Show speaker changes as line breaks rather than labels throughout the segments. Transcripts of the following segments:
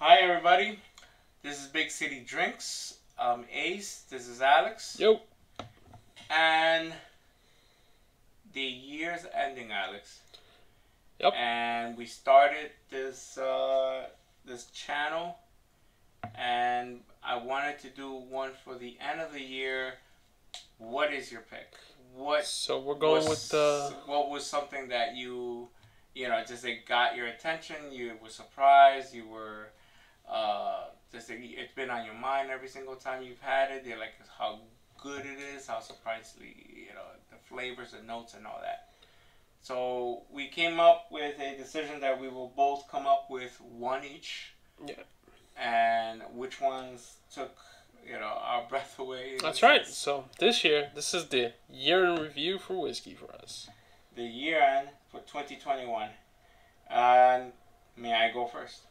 Hi everybody, this is Big City Drinks. I'm Ace, this is Alex.
Yo.
And the year's ending, Alex.
Yep.
And we started this this channel, and I wanted to do one for the end of the year. What is your pick?
So we're going with the...
What was something that you know, just it got your attention, you were surprised, you were, just it's been on your mind every single time you've had it. You're like, how good it is, how surprisingly, you know, the flavors and notes and all that. So we came up with a decision that we will both come up with one each.
Yeah. And
which ones took, you know, our breath away.
That's right. So this year, this is the year in review for whiskey for us.
The year end for 2021. And may I go first?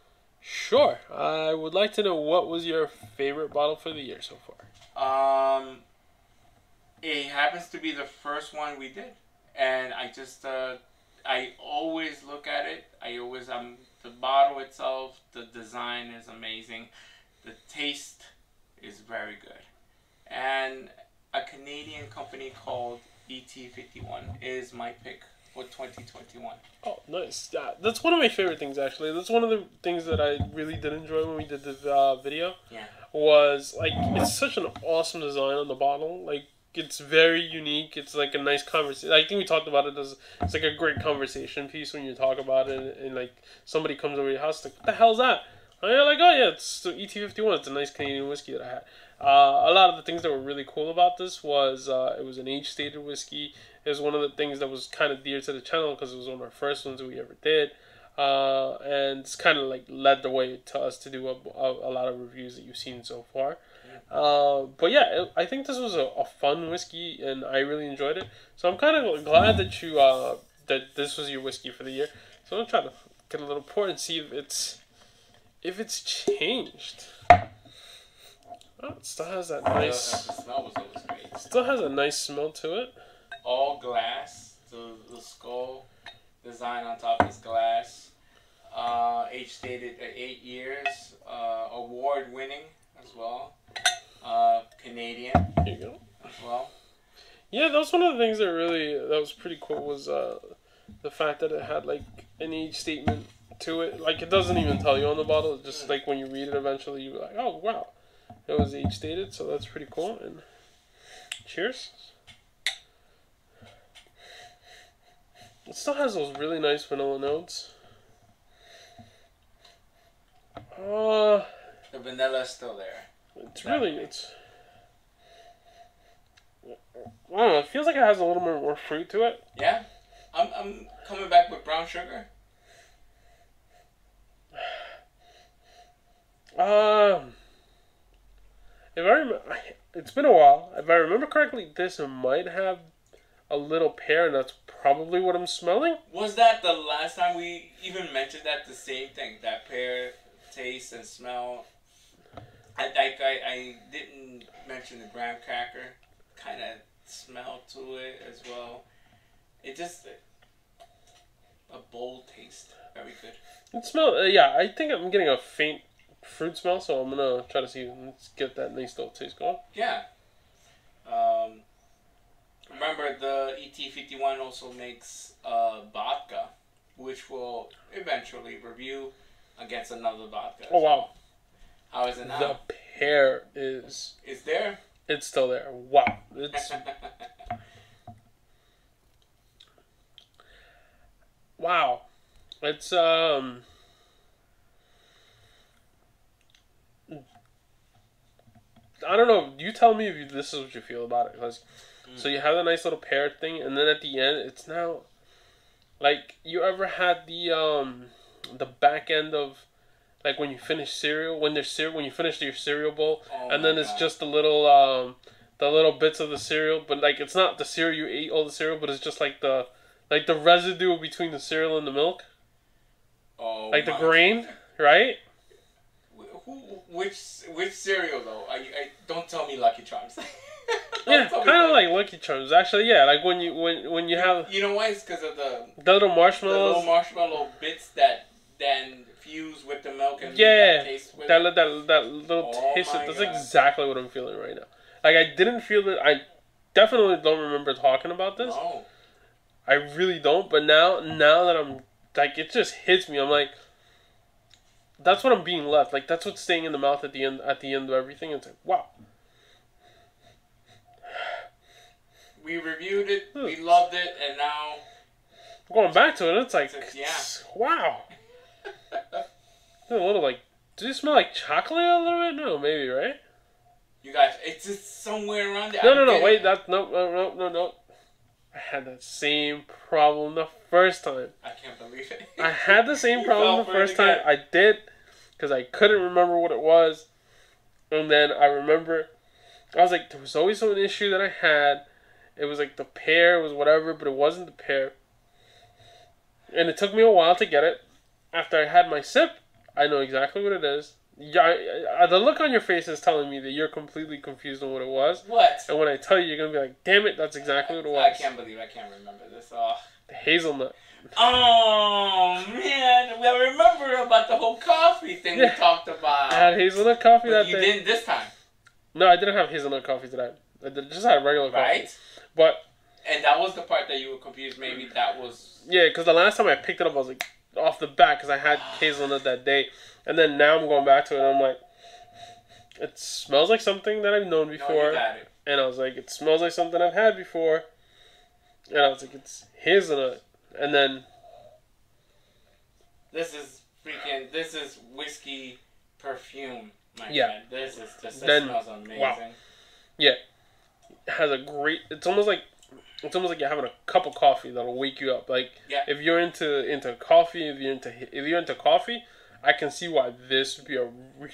Sure. I would like to know, what was your favorite bottle for the year so far?
It happens to be the first one we did. And I just, I always look at it. The bottle itself, the design is amazing. The taste is very good. And a Canadian company called ET51 is my pick for 2021.
Oh, nice. Yeah, that's one of my favorite things, actually. That's one of the things that I really did enjoy when we did the video.
Yeah.
Was, like, it's such an awesome design on the bottle. Like, it's very unique. It's like a nice conversation. I think we talked about it as it's like a great conversation piece when you talk about it, and like somebody comes over your house, like, what the hell's that? And you're like, oh yeah, it's the ET51. It's a nice Canadian whiskey that I had. A lot of the things that were really cool about this was it was an age-stated whiskey. It was one of the things that was kind of dear to the channel because it was one of our first ones we ever did. And it's kind of like led the way to us to do a lot of reviews that you've seen so far. But yeah, I think this was a fun whiskey, and I really enjoyed it. So I'm kind of glad that you that this was your whiskey for the year. So I'm gonna try to get a little pour and see if it's changed. Oh, it still has that nice.
The smell was always great.
Still has a nice smell to it.
All glass. The skull design on top is glass. Age stated at 8 years. Award winning as well. Canadian.
Here you go.
As well.
Yeah, that was one of the things that was pretty cool, was the fact that it had like an age statement to it. Like, it doesn't even tell you on the bottle. It's just like when you read it eventually, you're like, oh wow, it was age stated. So that's pretty cool. And cheers. It still has those really nice vanilla notes.
The vanilla is still there.
It's really, I don't know, it feels like it has a little bit more fruit to it.
Yeah? I'm coming back with brown sugar.
If I remember, it's been a while. If I remember correctly, this might have a little pear, and that's probably what I'm smelling.
Was that the last time we even mentioned that? The same thing, that pear taste and smell. I didn't mention the graham cracker kind of smell to it as well. It just a bold taste, very good.
It smells, yeah. I think I'm getting a faint fruit smell, so I'm gonna try to see. Let's get that nice little taste going.
Yeah. Remember, the ET51 also makes vodka, which we'll eventually review against another vodka.
Oh wow.
How is it now?
The pear is...
It's there?
It's still there. Wow. It's... wow. It's, I don't know. You tell me if this is what you feel about it. Because, so you have a nice little pear thing, and then at the end, it's now... Like, you ever had the back end of... Like when you finish cereal, when you finish your cereal bowl, and then it's just the little bits of the cereal, but like it's not the cereal you ate all the cereal, but it's just like the residue between the cereal and the milk.
Oh,
like the grain, right?
Which cereal though? I don't tell me Lucky Charms.
Yeah, kind of like Lucky Charms. Actually, yeah, like when you have.
You know why? It's because of the
little marshmallows.
The little marshmallow bits that then fuse with the milk and
yeah,
taste with
that
it.
that little
Oh
taste.
my
That's
God.
exactly what I'm feeling right now. Like I didn't feel it. I definitely don't remember talking about this.
No.
I really don't. But now that I'm like, it just hits me. I'm like, that's what I'm being left. Like that's what's staying in the mouth at the end. At the end of everything, it's like, wow.
We reviewed it. We loved it, and now
Going back to it, it's like,
yeah.
wow. A little like, does it smell like chocolate a little bit? No, maybe, right?
You guys, it's just somewhere around there.
No, wait, no. I had that same problem the first time.
I can't believe it.
I had the same
You
problem
fell
the
for it
first time.
again.
I did, because I couldn't remember what it was. And then I remember, I was like, there was always an issue that I had. It was like the pear was whatever, but it wasn't the pear. And it took me a while to get it. After I had my sip, I know exactly what it is. Yeah, the look on your face is telling me that you're completely confused on what it was.
What?
And when I tell you, you're going to be like, damn it, that's exactly what it was.
I can't believe I can't remember this. Oh,
The hazelnut.
oh man. I remember about the whole coffee thing we talked about.
I had hazelnut coffee
But
that
you
day.
didn't this time.
No, I didn't have hazelnut coffee today. I just had regular coffee.
Right?
But,
And that was the part that you were confused. Maybe that was...
yeah, because the last time I picked it up, I was like, off the bat, because I had hazelnut that day. And then now I'm going back to it, and I'm like, it smells like something that I've known before.
No, you got it.
And I was like, it smells like something I've had before. And I was like, it's hazelnut. And then...
This is whiskey perfume, my
Yeah.
friend. This
Then-
smells amazing.
wow. Yeah. It has a great... It's almost like you're having a cup of coffee that'll wake you up. Like,
Yeah.
if you're into coffee, if you're into coffee, I can see why this would be a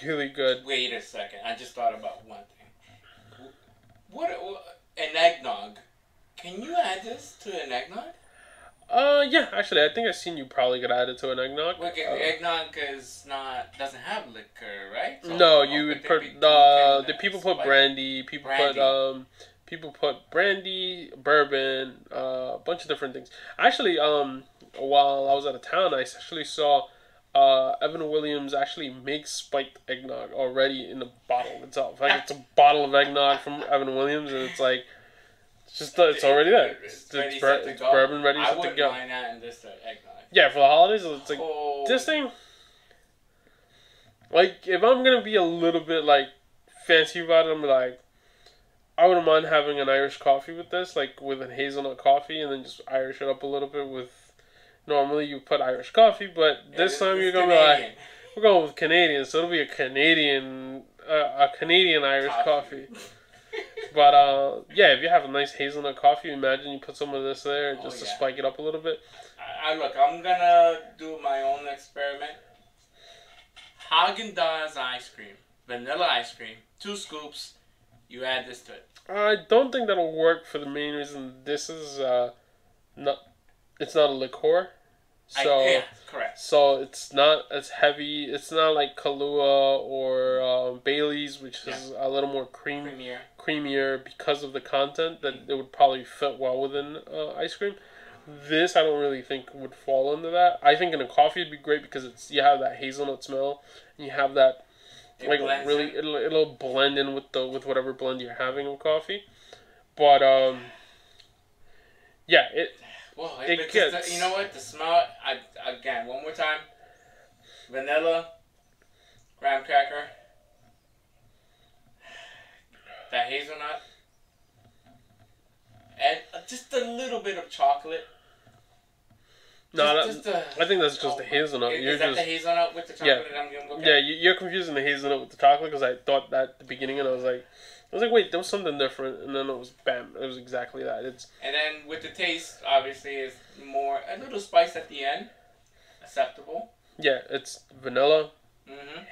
really good...
Wait a second. I just thought about one thing. What an eggnog. Can you add this to an eggnog?
Yeah, actually, I think I've seen you probably could add it to an eggnog.
Well, eggnog doesn't have liquor, right? So
No,
how
you
could
would
there
put
be
the people put
spice?
brandy. People
Brandy.
put brandy, bourbon, a bunch of different things. Actually, while I was out of town, I actually saw Evan Williams actually make spiked eggnog already in the bottle itself. Like it's a bottle of eggnog from Evan Williams, and it's like it's already there. It's
ready, set to go.
bourbon ready
I
set to
wouldn't
go.
mind adding this to eggnog.
Yeah, for the holidays, it's like
Oh.
this thing. Like, if I'm gonna be a little bit like fancy about it, I'm like, I wouldn't mind having an Irish coffee with this, like with a hazelnut coffee, and then just Irish it up a little bit with. Normally you put Irish coffee, but this time you're gonna be like, we're going with Canadian, so it'll be a Canadian Irish coffee. But yeah, if you have a nice hazelnut coffee, imagine you put some of this there just to spike it up a little bit.
Look, I'm gonna do my own experiment. Haagen-Dazs ice cream, vanilla ice cream, 2 scoops. You add this to it.
I don't think that'll work for the main reason this is it's not a liqueur, so
Yeah, correct.
So it's not as heavy. It's not like Kahlua or Bailey's, which is a little more creamier because of the content that it would probably fit well within ice cream. This I don't really think would fall into that. I think in a coffee it'd be great because you have that hazelnut smell and you have that it'll blend in with whatever blend you're having of coffee. But yeah, it gets.
You know what? The smell. Again, one more time. Vanilla, graham cracker, that hazelnut, and just a little bit of chocolate.
I think that's just the hazelnut.
Is that the hazelnut with the chocolate?
Yeah, you're confusing the hazelnut with the chocolate because I thought that at the beginning and I was like, wait, there was something different, and then it was bam, it was exactly that.
And then with the taste, obviously, is a little spice at the end, acceptable.
Yeah, it's vanilla,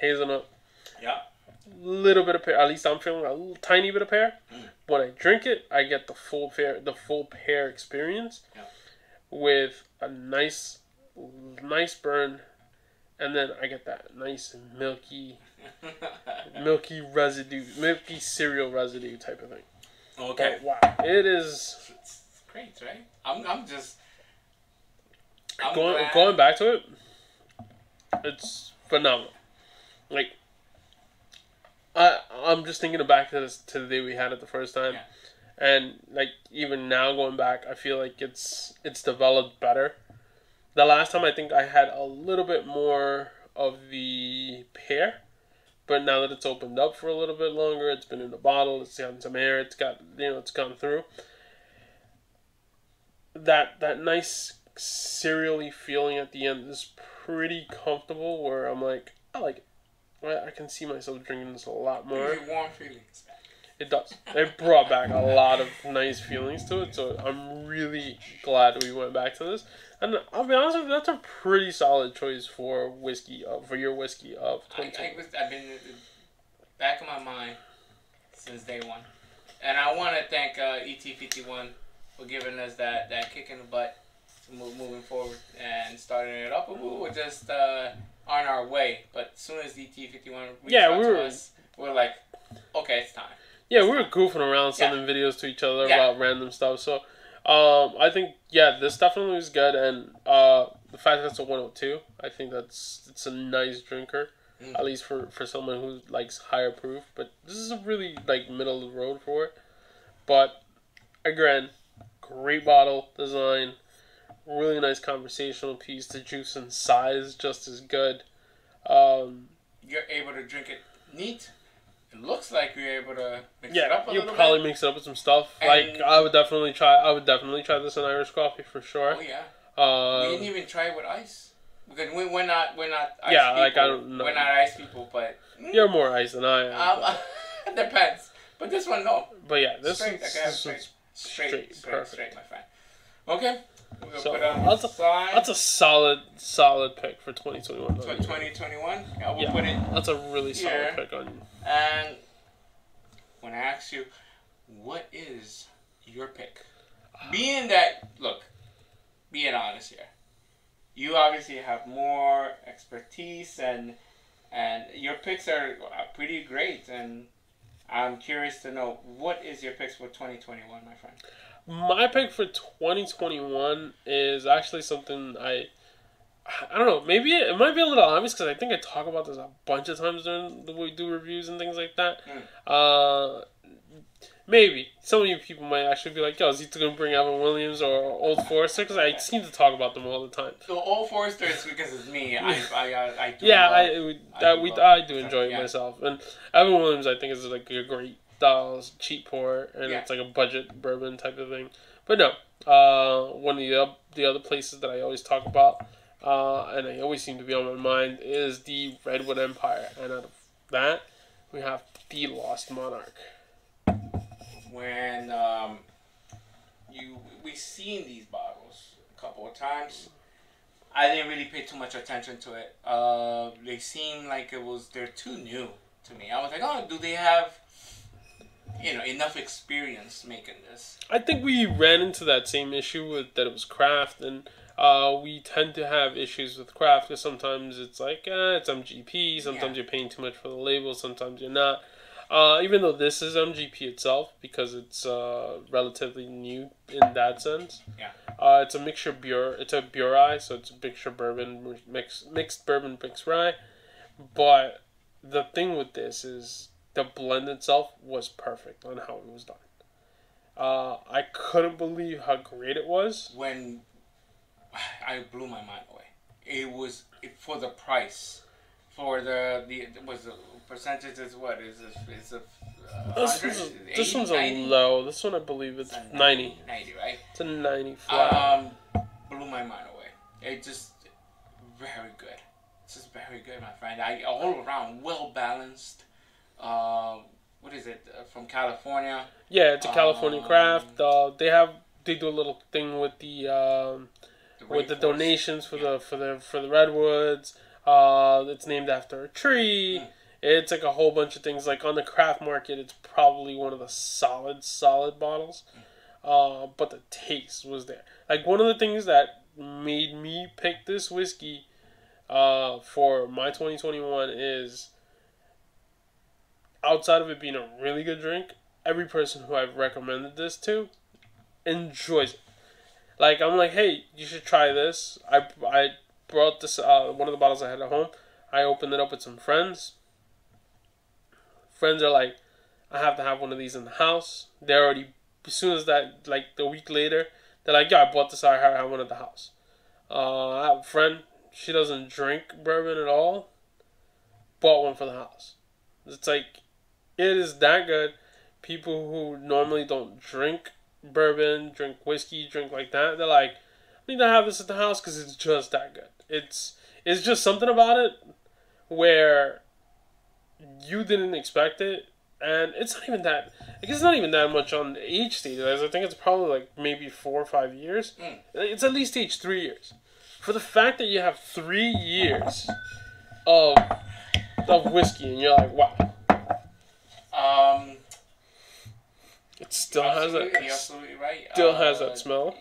hazelnut.
Yeah.
Little bit of pear. At least I'm feeling a little tiny bit of pear. When I drink it, I get the full pear experience.
Yeah.
With a nice burn, and then I get that nice milky residue, milky cereal residue type of thing.
Okay.
But, wow, it is.
It's great, right? I'm
going back to it. It's phenomenal. Like I'm just thinking back to the day we had it the first time,
Yeah.
and like even now going back, I feel like it's developed better. The last time I think I had a little bit more of the pear, but now that it's opened up for a little bit longer, it's been in the bottle, it's gotten some air, it's got it's gone through. That nice cereally feeling at the end is pretty comfortable. Where I'm like, I like it. I can see myself drinking this a lot more.
Gives you warm feelings.
It does. It brought back a lot of nice feelings to it, so I'm really glad we went back to this. And I'll be honest with you, that's a pretty solid choice for whiskey for your whiskey of 2020.
I've been in the back of my mind since day one, and I want to thank ET51 for giving us that kick in the butt to moving forward and starting it up. And we were just on our way, but as soon as ET51 reached out to us, we're like, okay, it's time.
Yeah, we were goofing around, sending videos to each other about random stuff. So, I think this definitely was good, and the fact that it's a 102, I think it's a nice drinker, at least for someone who likes higher proof. But this is a really like middle of the road for it. But again, great bottle design, really nice conversational piece. The juice and size just as good.
You're able to drink it neat. It looks like you're able to mix it up a little bit.
You probably mix it up with some stuff. And like I would definitely try this in Irish coffee for sure.
Oh yeah. We didn't even try it with ice because we're not ice people.
Like I don't know.
We're not ice people, but
you're more ice than I am.
It depends. But this one, no.
But yeah, this
straight,
perfect,
my friend. Okay.
So that's a solid pick for 2021.
For 2021, we'll put it.
That's a really solid pick on you.
And when I ask you, what is your pick? Being honest here, you obviously have more expertise and your picks are pretty great. And I'm curious to know, what is your picks for 2021, my friend?
My pick for 2021 is actually something I don't know. Maybe it might be a little obvious because I think I talk about this a bunch of times during the way we do reviews and things like that. Maybe some of you people might actually be like, "Yo, is he going to bring Evan Williams or Old Forester?" Because I seem to talk about them all the time.
So Old Forester is because it's me. I do.
Yeah, I do enjoy it myself. And Evan Williams, I think, is like a great cheap pour, and it's like a budget bourbon type of thing. But no, one of the other places that I always talk about, and I always seem to be on my mind, is the Redwood Empire. And out of that, we have the Lost Monarch.
When we've seen these bottles a couple of times, I didn't really pay too much attention to it. They seemed like they're too new to me. I was like, oh, do they have enough experience making this?
I think we ran into that same issue with that it was craft, and we tend to have issues with craft because sometimes it's like it's MGP, sometimes you're paying too much for the label, sometimes you're not. Even though this is MGP itself, because it's relatively new in that sense.
Yeah.
It's a mixture it's a rye, so it's a mixture bourbon mixed bourbon mixed rye. But the thing with this is the blend itself was perfect on how it was done. I couldn't believe how great it was.
When I blew my mind away. It was for the price. For the percentages, what is this? It's
this one's a low. This one I believe it's 90.
90, right?
It's a 90 flat.
Blew my mind away. It just very good. It's just very good, my friend. All around well balanced. What is it from California?
Yeah, it's a California craft. They do a little thing with the donations for the redwoods. It's named after a tree. It's like a whole bunch of things. Like on the craft market, it's probably one of the solid bottles. But the taste was there. Like one of the things that made me pick this whiskey for my 2021 is, outside of it being a really good drink, every person who I've recommended this to enjoys it. Like I'm like, hey, you should try this. I brought this one of the bottles I had at home. I opened it up with some friends. friends are like, I have to have one of these in the house. They're already, as soon as that, like a week later, they're like, yeah, I bought this, I have one at the house. I have a friend, she doesn't drink bourbon at all, bought one for the house. It's like, it is that good. People who normally don't drink bourbon, drink whiskey, drink like that, they're like, I need to have this at the house because it's just that good. It's just something about it where you didn't expect it, and it's not even that. I guess it's not even that much on the age stage. I think it's probably like maybe 4 or 5 years. It's at least age 3 years. For the fact that you have 3 years of whiskey, and you're like, wow. It still has that.
You're absolutely right.
Still has that smell.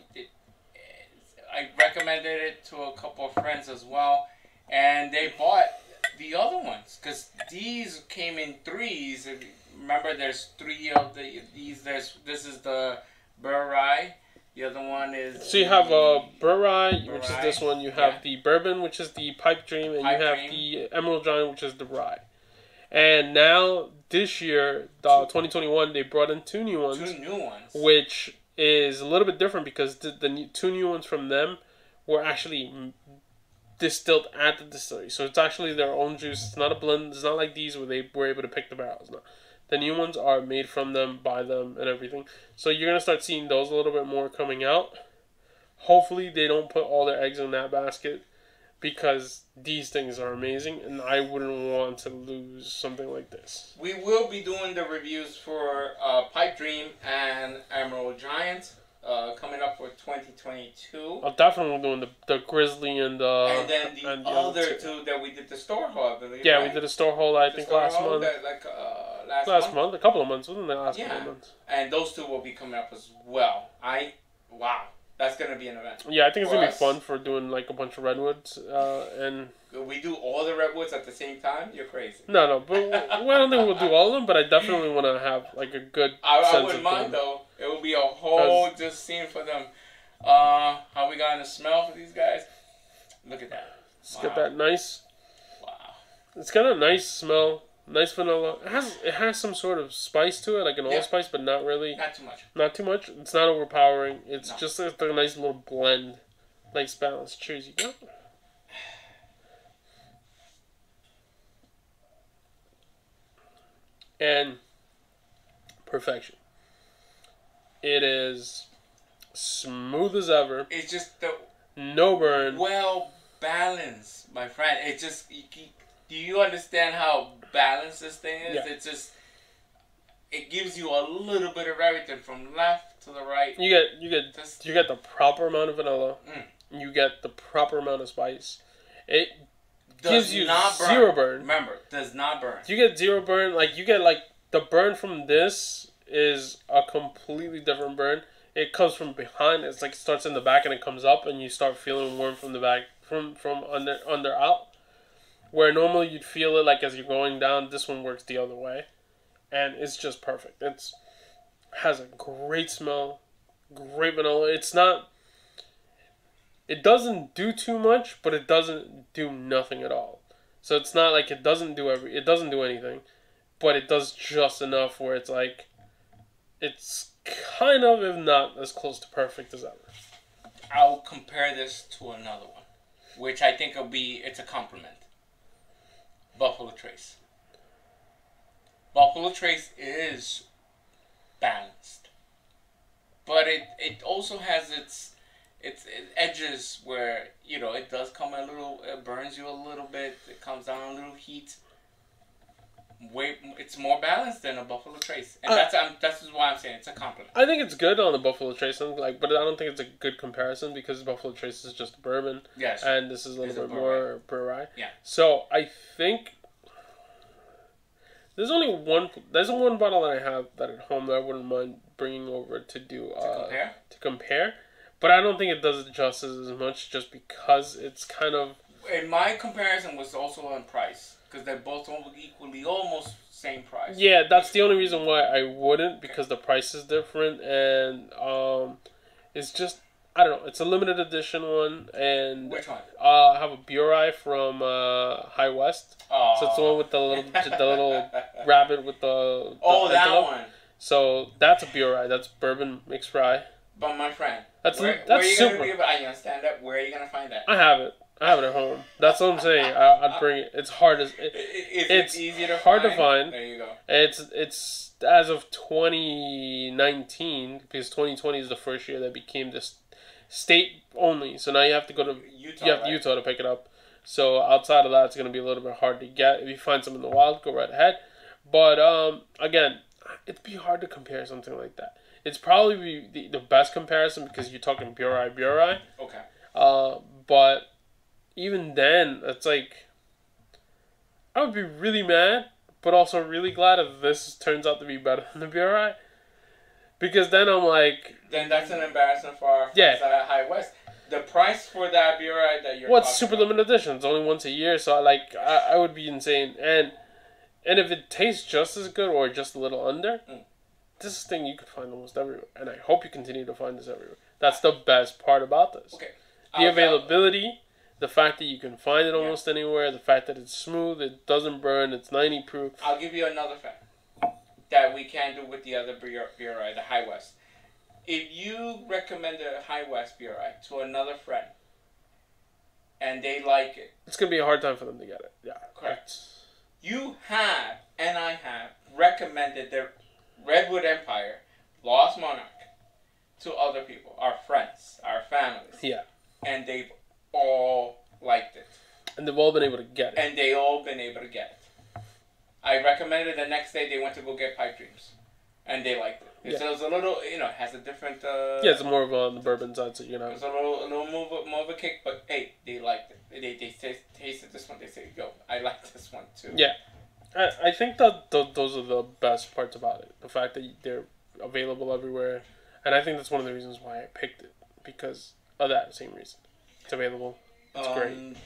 I recommended it to a couple of friends as well, and they bought the other ones because these came in threes. Remember, there's 3 of these. This is the Burr Rye. The other one is.
So you have Burr Rye, which is this one. You have the bourbon, which is the Pipe Dream, and you have the Emerald Giant, which is the rye. And now this year, 2021, they brought in 2 new ones.
2 new ones.
Which is a little bit different because the 2 new ones from them were actually distilled at the distillery. So it's actually their own juice. It's not a blend. It's not like these where they were able to pick the barrels. No. The new ones are made from them, by them, and everything. So you're going to start seeing those a little bit more coming out. Hopefully they don't put all their eggs in that basket because these things are amazing and I wouldn't want to lose something like this.
We will be doing the reviews for Pipe Dream and Emerald Giant coming up for 2022.
I'm definitely doing the Grizzly and
then the other two that we did the store haul, I believe.
Yeah,
right?
we did a store haul, I think, last month. Last month, a couple of months, wasn't it? Last couple of months.
And those 2 will be coming up as well. Wow, that's gonna be an event.
Yeah, I think it's gonna be fun for doing like a bunch of redwoods and.
We do all the redwoods at the same time? You're crazy.
No, but I don't think we'll do all of them. But I definitely want to have like a good.
I wouldn't mind though. It will be a whole just scene for them. How we got in the smell for these guys? Look at that.
Let's get that nice.
Wow.
It's got a nice smell. Nice vanilla. It has some sort of spice to it, like an allspice, but not really.
Not too much.
Not too much. It's not overpowering. It's just a nice little blend. Nice balance. Cheers, you go. And perfection. It is smooth as ever.
It's just
no burn.
Well balanced, my friend. It just do you understand how balanced this thing is?
Yeah.
It's just it gives you a little bit of everything from left to the right.
You get the proper amount of vanilla. You get the proper amount of spice. It gives you zero burn.
Remember, does not burn.
You get 0 burn. Like you get the burn from this is a completely different burn. It comes from behind. It's like it starts in the back and it comes up, and you start feeling warm from the back, from under out. Where normally you'd feel it like as you're going down. This one works the other way, and it's just perfect. Has a great smell, great vanilla. It doesn't do too much, but it doesn't do nothing at all. So it's not like it doesn't do anything, but it does just enough where it's like, it's kind of, if not as close to perfect as ever.
I'll compare this to another one, which I think it's a compliment. Buffalo Trace. Buffalo Trace is balanced, but it also has its edges where, it does come it burns you a little bit. It comes down a little heat. It's more balanced than a Buffalo Trace, and that's why I'm saying it's a compliment.
I think it's good on the Buffalo Trace, but I don't think it's a good comparison because Buffalo Trace is just bourbon, and this is a little bit more Burr Rye.
Yeah.
So I think there's only one bottle that I have that at home that I wouldn't mind bringing over to do to compare. But I don't think it does it justice as much just because it's kind of...
And my comparison was also on price. Because they're both equally almost same price.
Yeah, that's the only reason why I wouldn't. Because the price is different. And it's just... I don't know. It's a limited edition one, and
Which one?
I have a Burai from High West.
Oh.
So it's the one with the little rabbit with the
that
antelope.
one.
So that's a Burai. That's bourbon mixed rye.
But my friend,
That's
where
that's
are you
super.
gonna be? I understand that. Where are you gonna find that?
I have it. I have it at home. That's what I'm saying. I'd bring it. It's hard as
It's easy to
hard
find.
to find.
There you go.
It's as of 2019 because 2020 is the first year that became this state only. So now you have to go to
Utah.
you have to Utah to pick it up. So outside of that, it's gonna be a little bit hard to get. If you find some in the wild, go right ahead. But again, it'd be hard to compare something like that. It's probably the best comparison because you're talking Burai.
Okay.
But even then, it's like I would be really mad, but also really glad if this turns out to be better than the Burai. Because then I'm like,
then that's an embarrassment for our
Yeah.
friends at High West. The price for that Burai that you're
what's
talking
super
about,
limited edition? It's only once a year, so I would be insane. And if it tastes just as good or just a little under, this is a thing you could find almost everywhere. And I hope you continue to find this everywhere. That's the best part about this.
Okay.
The availability, the fact that you can find it almost anywhere, the fact that it's smooth, it doesn't burn, it's 90 proof.
I'll give you another fact that we can't do with the other Burai, the High West. If you recommend the High West Burai to another friend and they like it,
It's going to be a hard time for them to get it. Yeah.
correct. You have, and I have, recommended the Redwood Empire, Lost Monarch, to other people, our friends, our families.
Yeah.
And they've all liked it.
And they've all been able to get it.
And they all been able to get it. I recommended it the next day they went to go get Pipe Dreams. And they liked it.
Yeah.
So it's a little, it has a different...
Yeah, it's more of on the bourbon side, so you know.
It's a little more of a kick, but hey, they liked it. They tasted this one, they say, yo, I like this one too.
Yeah. I think that those are the best parts about it. The fact that they're available everywhere. And I think that's one of the reasons why I picked it. Because of that same reason. It's available. It's great.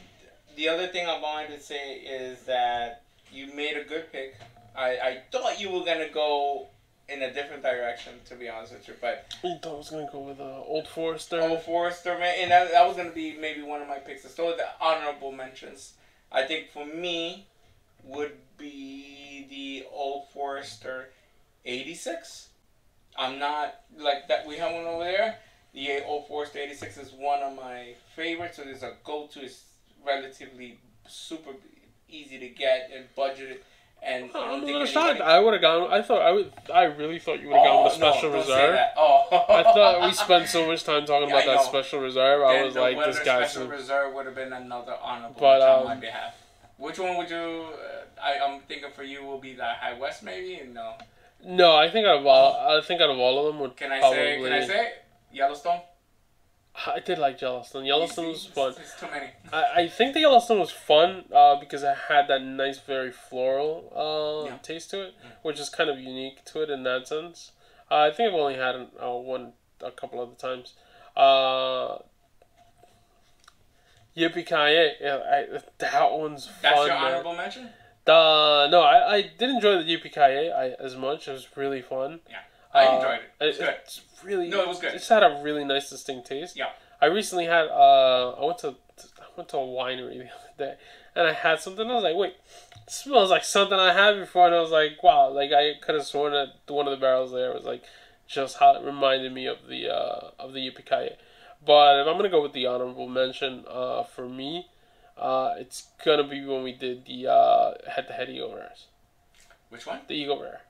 The other thing I wanted to say is that you made a good pick. I thought you were going to go in a different direction, to be honest with you. But
I thought I was going to go with Old Forester.
Old Forester, man. And that was going to be maybe one of my picks. So the honorable mentions, I think for me, would be the Old Forester 86. I'm not like that. We have one over there. The Old Forester 86 is one of my favorites. So there's a go-to. It's relatively super easy to get and budgeted. And
I'm a little shocked. I would have gone. I really thought you would have gone with a special reserve.
Say that. Oh.
I thought we spent so much time talking about that special reserve. I was like, this guy.
Special reserve would have been another honorable on my behalf. Which one would you? I'm thinking for you will be the High West, maybe. No.
No, I think out of all of them would.
Can I
probably,
say Yellowstone?
I did like Yellowstone. Yellowstone was fun.
It's too many.
I think the Yellowstone was fun because it had that nice, very floral taste to it, which is kind of unique to it in that sense. I think I've only had one a couple other times. Yippee-ki-yay! That one's fun.
That's your honorable mention?
No, I did enjoy the Yippee-ki-yay as much. It was really fun.
Yeah, I enjoyed it. It was good.
It's really,
no, it was good.
It's had a really nice, distinct taste.
Yeah.
I recently had I went to a winery the other day, and I had something. I was like, wait, it smells like something I had before, and I was like, wow, like I could have sworn that one of the barrels there was like just how it reminded me of the Yippee-ki-yay. But if I'm gonna go with the honorable mention, for me, it's gonna be when we did the head-to-head Eagle Rares.
Which one?
The Eagle Rare.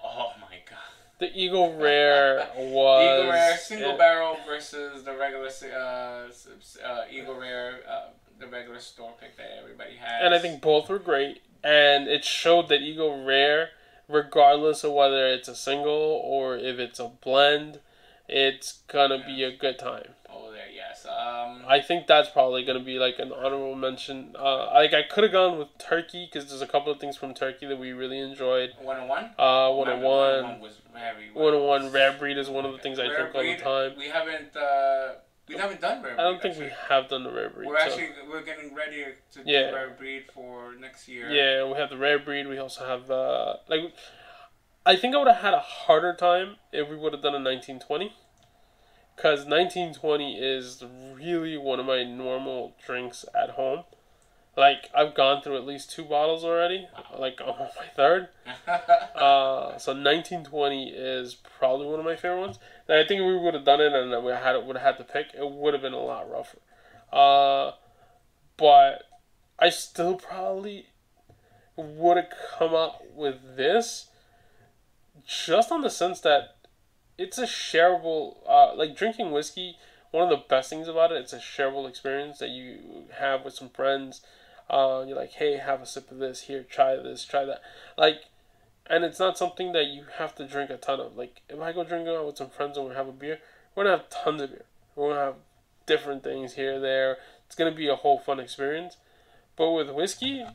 Oh my god.
The Eagle Rare was...
Eagle Rare single barrel versus the regular Eagle Rare, the regular store pick that everybody has.
And I think both were great. And it showed that Eagle Rare, regardless of whether it's a single or if it's a blend, it's going to be a good time.
Oh, there, yes.
I think that's probably going to be like an honorable mention. I could have gone with Turkey because there's a couple of things from Turkey that we really enjoyed.
101?
101
was very
101 Rare Breed is one of the things I drink all the time.
We haven't done Rare Breed.
I don't think we have done the Rare Breed.
We're getting ready to do Rare Breed for next year.
Yeah, we have the Rare Breed. We also have I think I would have had a harder time if we would have done a 1920. because 1920 is really one of my normal drinks at home. Like, I've gone through at least 2 bottles already. Like, I'm on my 3rd. So 1920 is probably one of my favorite ones. And I think if we would have done it and we would have had to pick, it would have been a lot rougher. But I still probably would have come up with this, just on the sense that it's a shareable, like drinking whiskey. One of the best things about it, it's a shareable experience that you have with some friends. You're like, hey, have a sip of this. Here, try this, try that. Like, and it's not something that you have to drink a ton of. Like, if I go drink out with some friends and we have a beer, we're gonna have tons of beer. We're gonna have different things here, there. It's gonna be a whole fun experience. But with whiskey,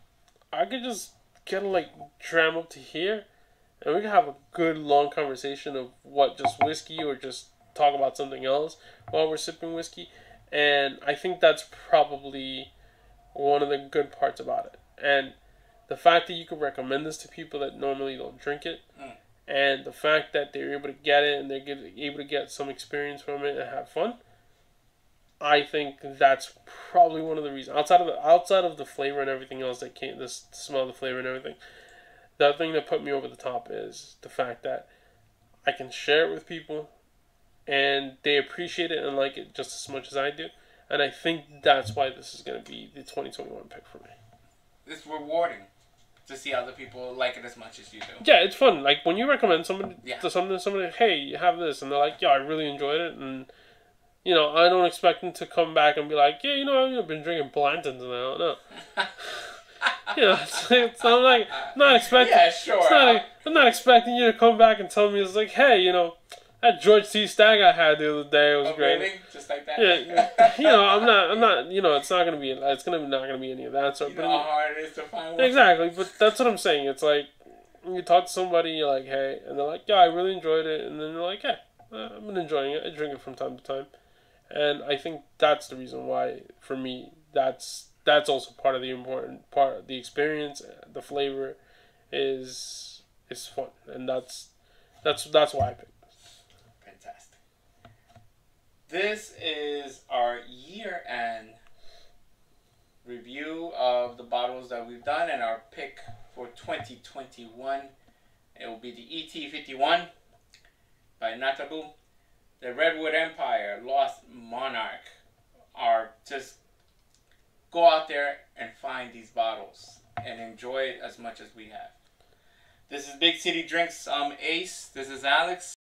I could just get like dram up to here, and we can have a good long conversation of what just whiskey or just talk about something else while we're sipping whiskey. And I think that's probably one of the good parts about it. And the fact that you can recommend this to people that normally don't drink it, and the fact that they're able to get it and they're able to get some experience from it and have fun, I think that's probably one of the reasons. Outside of the flavor and everything else that came, the smell of the flavor and everything, the thing that put me over the top is the fact that I can share it with people, and they appreciate it and like it just as much as I do. And I think that's why this is going to be the 2021 pick for me.
It's rewarding to see other people like it as much as you do.
Yeah, it's fun. Like, when you recommend somebody to somebody, hey, you have this, and they're like, yeah, I really enjoyed it, and, you know, I don't expect them to come back and be like, yeah, you know, I've been drinking Blanton's now. No. You know, I'm like, not expecting.
Yeah, sure.
I'm not expecting you to come back and tell me, it's like, hey, you know, that George T. Stag I had the other day was great.
Really? Just like that?
Yeah, you know, I'm not, you know, it's not gonna be any of that sort.
You know how hard it is to find one.
Exactly, but that's what I'm saying. It's like, when you talk to somebody, you're like, hey, and they're like, yeah, I really enjoyed it, and then they're like, hey, I've been enjoying it. I drink it from time to time, and I think that's the reason why, for me, that's also part of the important part of the experience. The flavor is fun, and that's why I picked.
Fantastic. This is our year-end review of the bottles that we've done and our pick for 2021. It will be the ET51 by Natabu, the Redwood Empire, Lost Monarch. Just go out there and find these bottles and enjoy it as much as we have. This is Big City Drinks Ace. This is Alex.